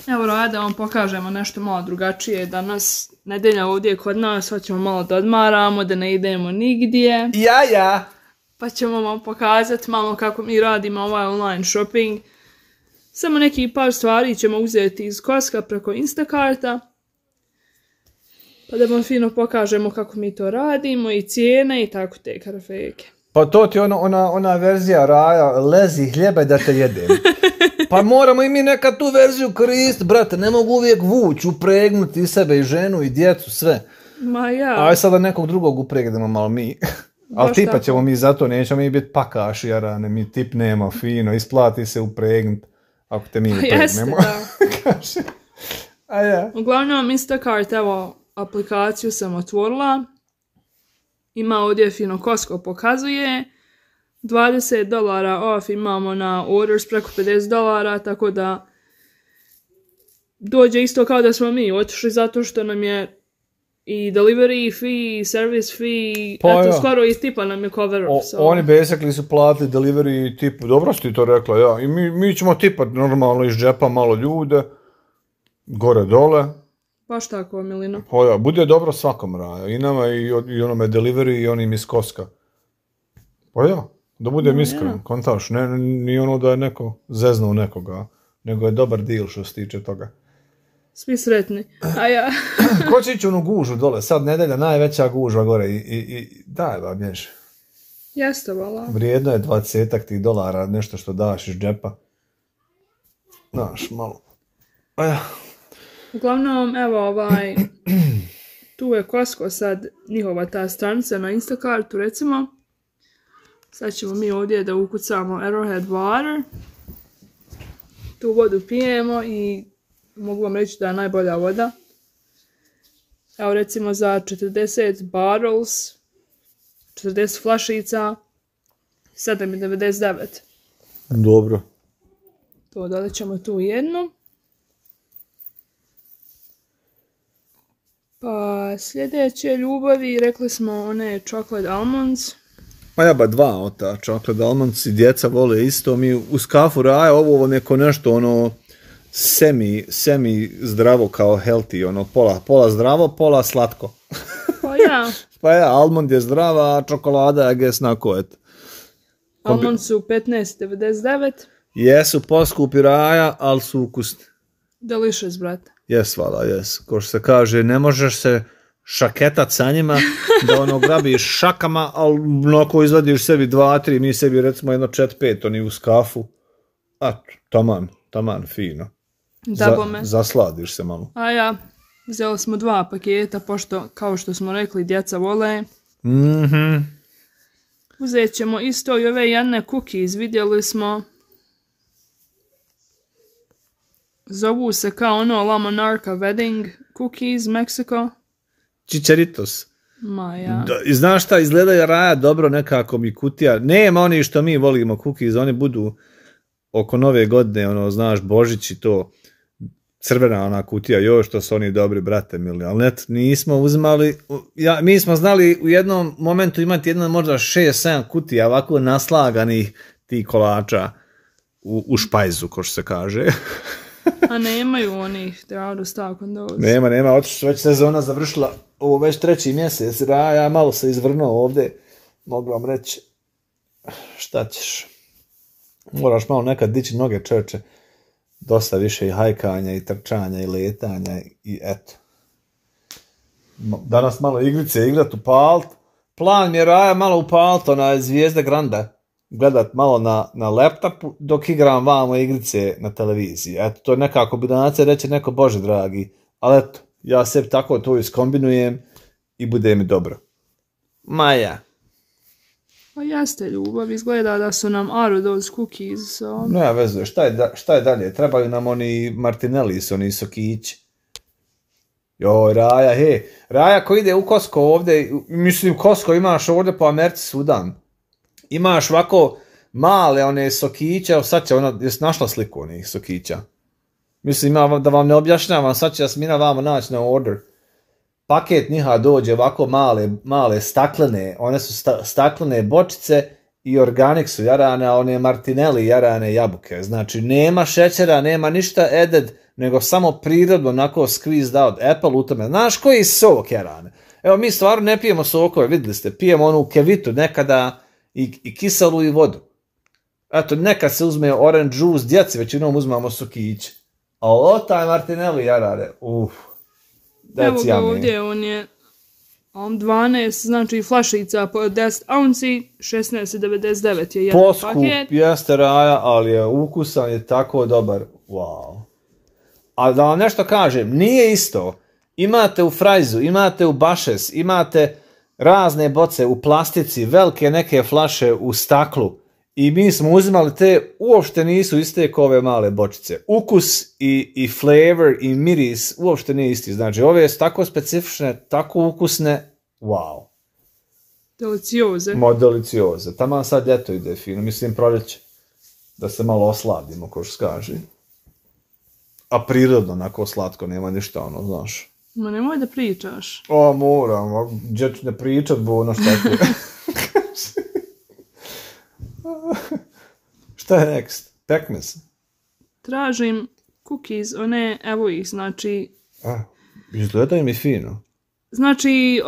Evo Raja, da vam pokažemo nešto malo drugačije. Danas nedelja ovdje kod nas, hoćemo malo da odmaramo, da ne idemo nigdje. Ja. Pa ćemo vam pokazati malo kako mi radimo ovaj online shopping. Samo neki par stvari ćemo uzeti iz Koska preko Instakarta. Pa da vam fino pokažemo kako mi to radimo i cijene i tako te karafeke. Pa to ti ona verzija Raja, lezi hljeba da te jedem. Pa moramo i mi nekad tu verziju koristiti, brate, ne mogu uvijek vući, upregnuti i sebe i ženu i djecu, sve. Ma ja. Aj sada nekog drugog upregnemo malo mi. Ali tipa ćemo mi zato, nećemo mi biti pakaši, jarane, mi tip nema fino, isplati se upregnuti, ako te mi upregnemo. Jeste, da. Kaže. A ja. Uglavnom, Instacart, evo, aplikaciju sam otvorila. Ima ovdje fino Costco pokazuje. $20 off imamo na orders preko $50, tako da dođe isto kao da smo mi otišli zato što nam je i delivery fee, service fee, pa eto, ja. skoro i tipa nam je cover up. Oni basically su platili delivery tipu, dobro si ti to rekla, ja. I mi ćemo tipat normalno iz džepa malo ljude, gore dole. Baš tako, Milino. Pa ja, bude dobro svakom Raja, i nama i onome delivery i onim iz Koska. Pa ja, da budem iskren, kontaš, ni ono da je neko zeznuo nekoga, nego je dobar deal što se tiče toga. Svi sretni. A ja. Ko će ići onu gužu dole, sad nedelja najveća gužva gore i daj ba bježi. Jeste, vala. Vrijedno je $20 nešto što daš iz džepa. Znaš, malo. A ja. Uglavnom, evo tu je Costco sad, njihova ta stranica na Instacartu, recimo. Sad ćemo mi ovdje da ukucamo Arrowhead Water. Tu vodu pijemo i mogu vam reći da je najbolja voda. Evo recimo za 40 barrels, 40 flašica, $7.99. Dobro. To dodat ćemo tu jednu. Pa sljedeće ljubavi, rekli smo one chocolate almonds. Pa ja ba dva od ta chocolate almonds i djeca vole isto. Mi uz kafu Raja ovo neko nešto ono semi zdravo kao healthy, ono pola zdravo, pola slatko. Pa ja. Pa ja, almond je zdrava, a čokolada je guess na koet. Almond su $15.99. Jesu poskupi Raja, ali su ukusni. Delicious, brate. Jes, vala, jes. Ko što se kaže, ne možeš se šaketat sa njima, da ono grabiš šakama, ali onako izvadiš sebi 2-3, mi sebi recimo jedno 4-5, oni uz kafu. A, taman, fino. Zasladiš se malo. A ja, vzeli smo 2 paketa, pošto, kao što smo rekli, djeca vole. Mhm. Uzet ćemo isto i ove jedne cookies, vidjeli smo. Zovu se kao ono La Monarca Wedding Cookies, Mexico. Čičeritos. Ma ja. I znaš šta, izgleda Raja dobro nekako mi kutija. Nema oni što mi volimo cookies, oni budu oko nove godine, ono, znaš, Božić i to, crvena ona kutija, još to su oni dobri, brate mili, ali net, nismo uzimali, mi smo znali u jednom momentu imati jedno možda 6-7 kutija ovako naslaganih tih kolača u špajzu, ko što se kaže. A nemaju onih, they're out of stock on those. Nema, otišla već sezona završila, ovo već 3. mjesec, ja malo se izvrnuo ovdje, mogu vam reći, šta ćeš, moraš malo nekad dići noge čoveče, dosta više i hajkanja i trčanja i letanja i eto. Danas malo igrice igrat, upalt, plan mi je Raja malo upalt, onaj Zvijezde Granda, gledat malo na laptopu dok igram vamo igrice na televiziji. Eto, to je neka kombinacija, reće neko Bože dragi, ali eto, ja sebi tako to iskombinujem i bude mi dobro. Maja. Pa jeste ljubav, izgleda da su nam out of those cookies. So. No ja vezu, šta je dalje? Trebaju nam oni Martinellis, oni sokići. Joj, Raja, Raja ko ide u Costco ovdje, mislim Costco imaš ovdje po Americi svudan. Imaš ovako male one sokiće, evo sad će ona, jesi našla sliku onih sokića? Mislim, da vam ne objašnjavam, sad će Jasmina vamo naći na order. Paket njiha dođe ovako male staklene, one su staklene bočice i organic su jarane, a one Martinelli jarane jabuke. Znači, nema šećera, nema ništa added, nego samo prirodno, onako squeezed out apple u tome. Znaš koji sok jarane? Evo, mi stvarno ne pijemo sokove, vidjeli ste, pijemo onu kevitu nekada i kiselu i vodu. Eto, nekad se uzme orange juice, djeci većinom uzmamo sokiće. A ovo taj Martinelli jarane, Evo ga ovdje, on je 12, znači flašica po 10 ounci, 16,99 je jedan poskup, paket. Jeste Raja, ali je ukusan, je tako dobar. Wow. A da vam nešto kažem, nije isto. Imate u Frajzu, imate u Bašes, imate razne boce u plastici, velike neke flaše u staklu. I mi smo uzimali te, uopšte nisu iste kao ove male bočice. Ukus i flavor i miris uopšte nije isti. Znači, ove su tako specifične, tako ukusne, wow. Delicioze. Delicioze. Tamo sad ljeto ide fino, mislim proljeće. Da se malo osladimo, ko što kaže. A prirodno, onako slatko, nema ništa, ono, znaš. Ma nemoj da pričaš. Moram, gdje ću ne pričat, bo ono šta ti. Šta je next? Pekmez? Tražim cookies, evo ih, znači... Izgleda mi fino. Znači,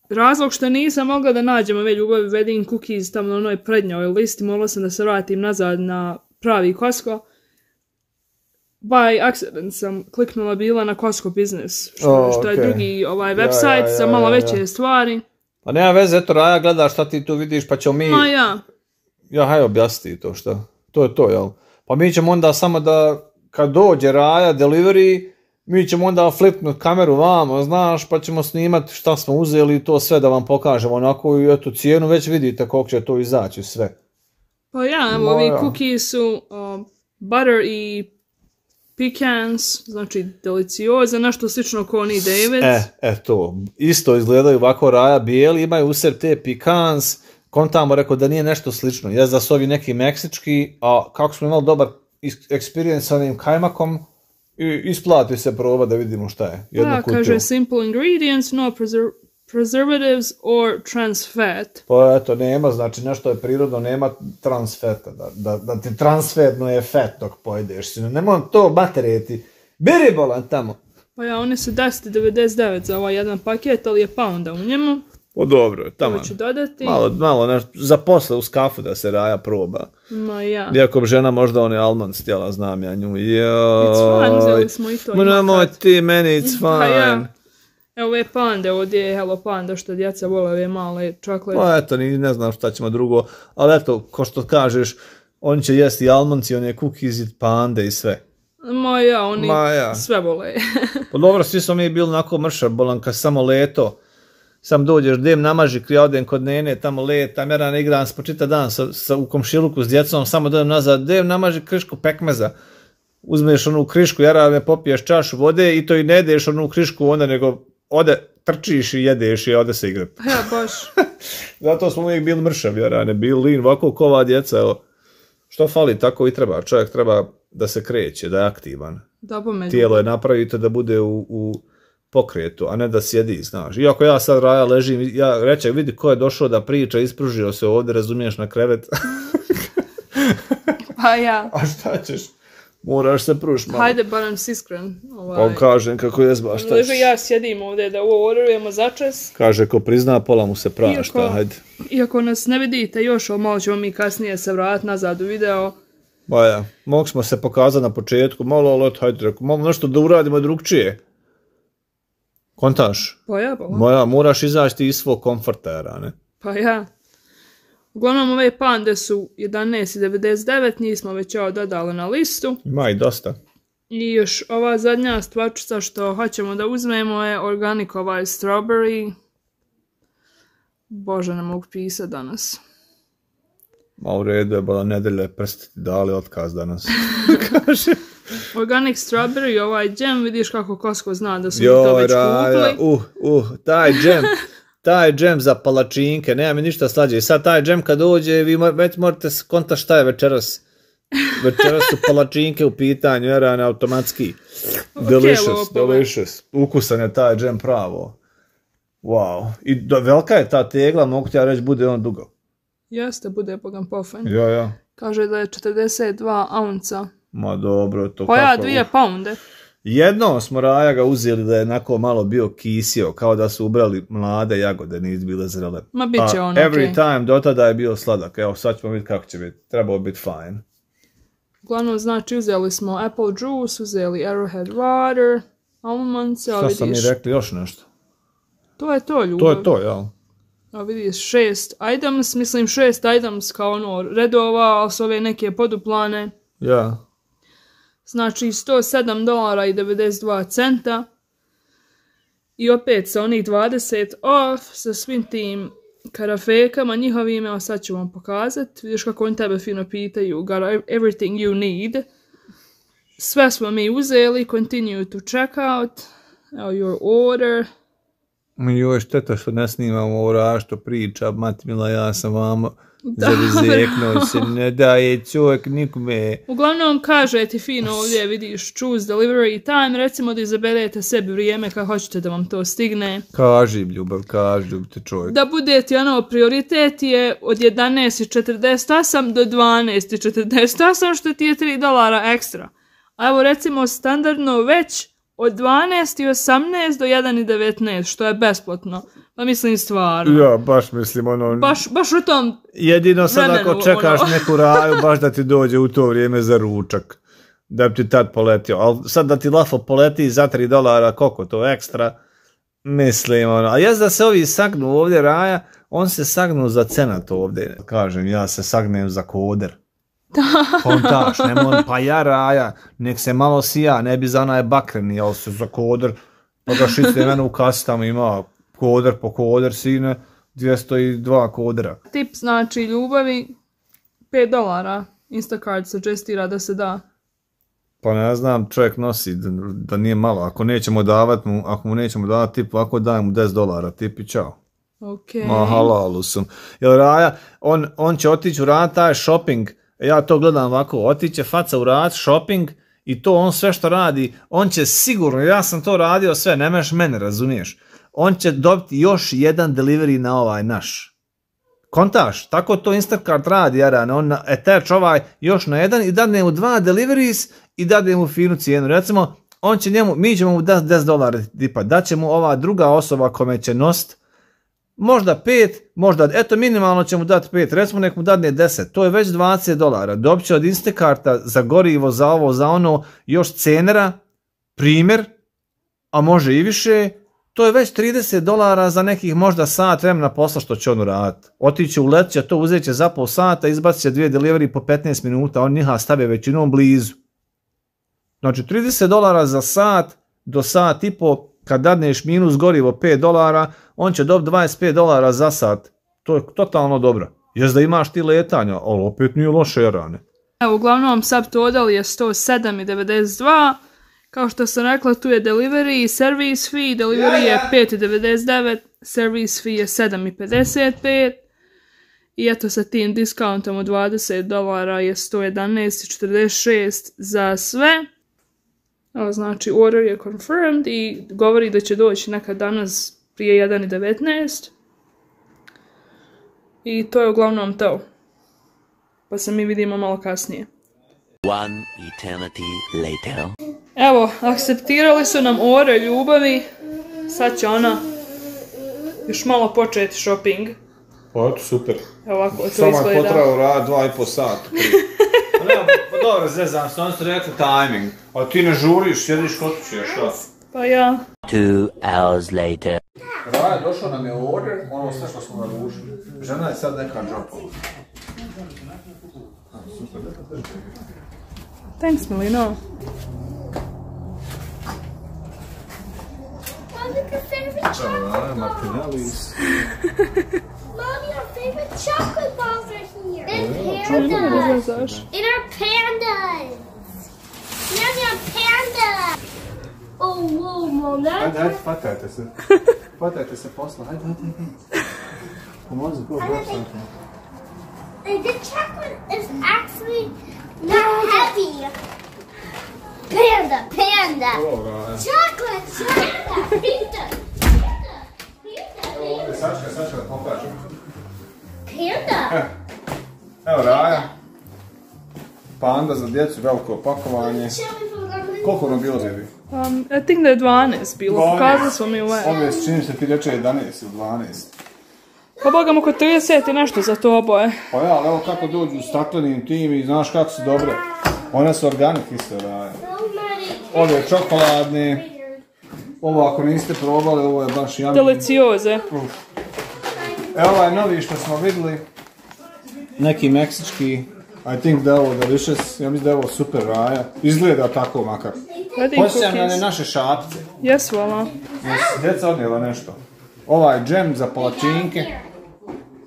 razlog što nisam mogla da nađem ove ljubavi wedding cookies tamo na onoj prednjoj listi, mogla sam da se vratim nazad na pravi Costco. By accident sam kliknula bila na Costco Business, što je drugi website za malo veće stvari. Pa nema veze, eto Raja gleda šta ti tu vidiš, pa ćemo mi... Ma ja. Ja, hajde objasni to šta. To je to, jel? Pa mi ćemo onda samo da, kad dođe Raja, delivery, mi ćemo onda flipnut kameru vamo, znaš, pa ćemo snimat šta smo uzeli i to sve da vam pokažemo. Onako, i eto, cijenu već vidite koliko će to izaći sve. Pa ja, ovi cookies su butter i pecans, znači delicioze, nešto slično kao oni Davids. To, isto izgledaju ovako Raja bijeli, imaju u sebi te pecans, kontamo rekao da nije nešto slično, je da su ovi neki meksički, a kako smo imali dobar experience sa onim kajmakom, i isplati se proba da vidimo šta je. Kaže simple ingredients, no preservatives or trans fat. Pa eto, nema, znači nešto je prirodno, nema trans fata, da ti transferno je fat dok pojedeš. Nemoj to batereti, biri bolan tamo. Pa ja, oni su 10,99 za ovaj jedan paket, ali je pounda u njemu. O dobro, tamo. To ću dodati. Malo nešto, za posle uz kafu da se Raja proba. Ma ja. Iako bi žena možda one almond stjela, znam ja nju. It's fine, uzeli smo i to. Nemoj ti, meni it's fine. Pa ja. Evo ove pande, ovdje je Hello Panda, što djeca vole ove male čokolade. Pa eto, ne znam šta ćemo drugo, ali eto, ko što kažeš, oni će jesti almondci, one cookies i pande i sve. Ma ja, oni sve vole. Pa dobro, svi smo mi bili onako mršar bolan, kad samo leto, sam dođeš, dem namaži, ja odem kod nene, tamo letam, ja ne igram po čitav dan u komšiluku s djecom, samo dođem nazad, dem namaži krišku pekmeza. Uzmeš onu krišku, jarane, popiješ čašu vode i to i ne jedeš onu krišku onda, nego trčiš i jedeš i ode se igra. Ja, baš. Zato smo uvijek bili mršavi, jarane, bili lin, ovako kova djeca, evo. Što fali, tako i treba. Čovjek treba da se kreće, da je aktivan. Tijelo je napravito da bude u pokretu, a ne da sjedi, znaš. Iako ja sad Raja ležim, ja rećem, vidi ko je došao da priča, ispružio se ovdje, razumiješ, na krevet. Pa ja. A šta ćeš? Moraš se pruš malo. Hajde, barem si iskren. On kaže kako je zba, šta ćeš? Ležu ja sjedim ovdje da ovo orujemo začas. Kaže, ko prizna, pola mu se prašta, hajde. Iako nas ne vidite još, malo ćemo mi kasnije se vratiti nazad u video. Ba ja, mogli smo se pokazati na početku, malo, hajde, malo nešto da uradimo drugčije. Kontaš? Pa ja, moraš izaći iz svog komforta, ne? Pa ja. Uglavnom, ove pande su 11,99, njih smo već dodali na listu. Ima i dosta. I još ova zadnja stvarčica što hoćemo da uzmemo je organic strawberry. Bože, ne mogu pisati danas. Ma u redu je, bila nedelje, prsti dali otkaz danas. Kaže. Organic strawberry, ovaj džem, vidiš kako Costco zna da su mi to već kupili. Taj džem za palačinke, nema mi ništa slađe. I sad taj džem kad dođe, vi već morate konta šta je večeras. Večeras su palačinke u pitanju, jer je automatski. Delicious. Ukusan je taj džem pravo. Wow. I velika je ta tegla, mogu ti ja reći, bude on dugo. Jeste, bude pogan pofen. Ja. Kaže da je 42 ounca. Ma dobro, to Pa ja kako... 2 pounde. Jednom smo Raja ga uzeli da je onako malo bio kisio, kao da su ubrali mlade jagode, nisu bile zrele. Ma bit će on, every time, do tada je bio sladak. Evo, sad ćemo vidjeti kako će biti. Trebao biti fine. Uglavnom, znači, uzeli smo apple juice, uzeli Arrowhead water, almonds, Šta sam mi rekli još nešto? To je to, ljubav. To je to, jel? Evo vidiš, 6 items, mislim 6 items kao ono redova, ali su ove neke poduplane. Ja. Znači $107.92. I opet sa onih 20 off, sa svim tim karafekama njihovim, evo sad ću vam pokazati. Vidiš kako oni tebe fino pitaju, got everything you need. Sve smo mi uzeli, continue to check out. Evo your order. Joj, šteta što ne snimamo ovo što priča, mati mila, ja sam vamo zarizeknuo se, ne daje čovjek nikome. Uglavnom kaže ti fino ovdje, vidiš, choose delivery time, recimo da izaberete sebi vrijeme kad hoćete da vam to stigne. Kaži ljubav, kaži ljubite čovjek. Da budete, ono, prioritet je od 11.48 do 12.48, što ti je $3 ekstra. A evo recimo standardno već od 12.18 do 1.19, što je besplatno. Pa mislim stvarno. Ja, baš mislim ono... Baš u tom jedino sad vremenu, ako čekaš neku Raju, baš da ti dođe u to vrijeme za ručak. Da bi ti tad poletio. Ali sad da ti lafo poleti za $3, koliko to ekstra, mislim ono. A jes da se ovi sagnu ovdje Raja, on se sagnu za cenat ovdje. Kažem, ja se sagnem za koder. Kontaš, nemoj, pa ja Raja, nek se malo sija, ne bi za onaj bakreni, ali se za koder, pa ga šiste mene u kasi, tamo ima koder po koder, sine, 202 kodera. Tip znači ljubavi, $5. Instacart suggestira da se da. Pa ne znam, čovjek nosi da nije malo, ako nećemo davati mu, ako mu nećemo davati tip, ako dajem mu $10 tip i čao. Okay. Ma halalu sam. Jer Raja, on će otići u rad taj shopping, ja to gledam ovako, otiće faca u rad, shopping, i to on sve što radi, on će sigurno, ja sam to radio sve, nemaš mene, razumiješ, on će dobiti još jedan delivery na ovaj naš. Kontaš, tako to Instacart radi, Jaran, on attach ovaj još na jedan i dadne mu 2 deliveries i dadne mu finu cijenu. Recimo, on će njemu, mi ćemo mu dati $10 tipa, dat će mu ova druga osoba kome će nositi, možda 5, možda, eto minimalno će mu dati 5, recimo nek mu dadne 10, to je već $20. Dobit će od Instacarta za gorivo, za ovo, za ono, još cenera, primjer, a može i više, to je već $30 za nekih možda sat vremena posla što će on uraditi. Otiće u let će to, uzet će za pol sata, izbacit će 2 delivery po 15 minuta, on njiha stave većinom blizu. Znači $30 za sat do sat i po, kad dadneš minus gorivo $5, on će dobiti $25 za sat. To je totalno dobro. Jes da imaš ti letanja, ali opet nije loše rane. Evo, uglavnom subtotal je $107.92. Kao što sam rekla, tu je delivery i service fee. Delivery je $5.99, service fee je $7.55. I eto sa tim discountom od $20 je $111.46 za sve. Evo, znači, order je confirmed i govori da će doći nekad danas prije 1.19. I to je uglavnom to. Pa se mi vidimo malo kasnije. One eternity later. Evo, akceptirali su nam order ljubavi. Sad će ona još malo početi shopping. O, super. Evo ovako to samo izgleda. Samo je potrao rad 2,5 sata. Pa dobro, zezam se, oni su rekli timing. A ti ne žuriš, sjediš kod kuće, šta? Pa ja. 2 hours later. Raja, došao nam je order, ono sve što smo naručili. Žena je sad neka džopova. Thanks, Melino. Mom, look at favorite chocolate balls. Mom, your favorite chocolate balls are here. And pandas. And our pandas. Now your panda. Oh, whoa, Mom, that's... Hajde, fatajte se. Fatajte se posla, hajde. Pomozi, go, And the chocolate is actually not heavy. Panda. Chocolate. Panda. Sačka da pokažem. Panda. Evo Raja. Panda za djecu, veliko pakovanje. Koliko ono bilo, baby? I think da je 12 bilo, pokazali smo mi u web. Ove čini se ti reče 11 ili 12. Pa boga mu oko 30 i nešto za to oboje. Pa ja, ali evo kako dođu u staklenim tim i znaš kako su dobre. One su organik isto, Raja. Ove je čokoladne. Ovo ako niste probali, ovo je baš jami. Delicioze. Evo ovaj novi što smo vidjeli. Neki meksički. I think da je ovo delicious. Ja mislim da je ovo super, Raja. Izgleda tako makar. Posjećam na naše šapce. Jesu, ala. Djeca odnijela nešto. Ovaj džem za palačinke.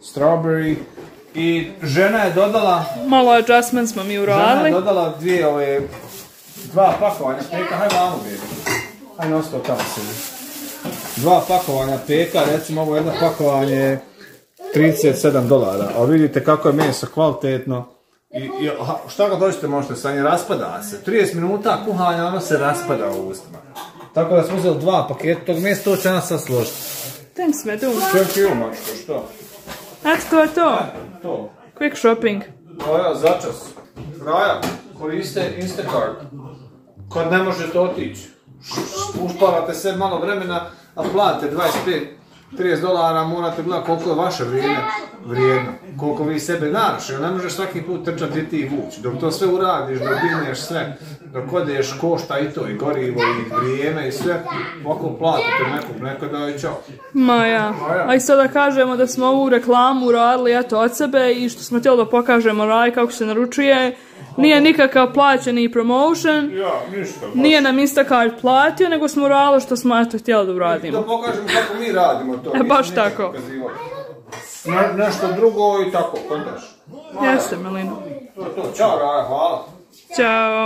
Strawberry. I žena je dodala... Malo adjustment smo mi uradili. Žena je dodala dva pakovanja peka. Hajde vamo, baby. Hajde nosto tamo sebi. Dva pakovanja peka, recimo ovo jedno pakovanje je $37. A vidite kako je meso kvalitetno. I šta ga dođete možete sa njim, raspada se. 30 minuta kuhanja, ono se raspada u ustima. Tako da smo uzeli dva paketa tog mesa, to će nas sad složiti. Thanks, Medu. Thank you, mačko, što? Eto, to je to. To. Quick shopping. Raja, začas. Raja, koriste Instacart. Kad ne možete otići. Ušparate se malo vremena, a platite $25-30, morate gledati koliko je vaše vrijeme vrijedno. Koliko vi sebe daš, jer ne možeš svaki put trčati i ti vući. Dok to sve uradiš, dok digneš sve, dok odeš košta i to, i gorivo, i vrijeme, i sve, ovako platite neko da je čao. Maja. A i sada kažemo da smo ovu reklamu uradili eto od sebe i što smo htjeli da pokažemo Raj kako se naručuje. Nije nikakav plaćeni promotion, nije nam Instacart platio, nego smo uradili što smo eto htjeli da uradimo. Da pokažemo kako mi radimo to. Baš tako. Nešto drugo i tako, kontaš. Jeste, Melino. To, čao Raja, hvala. Ćao.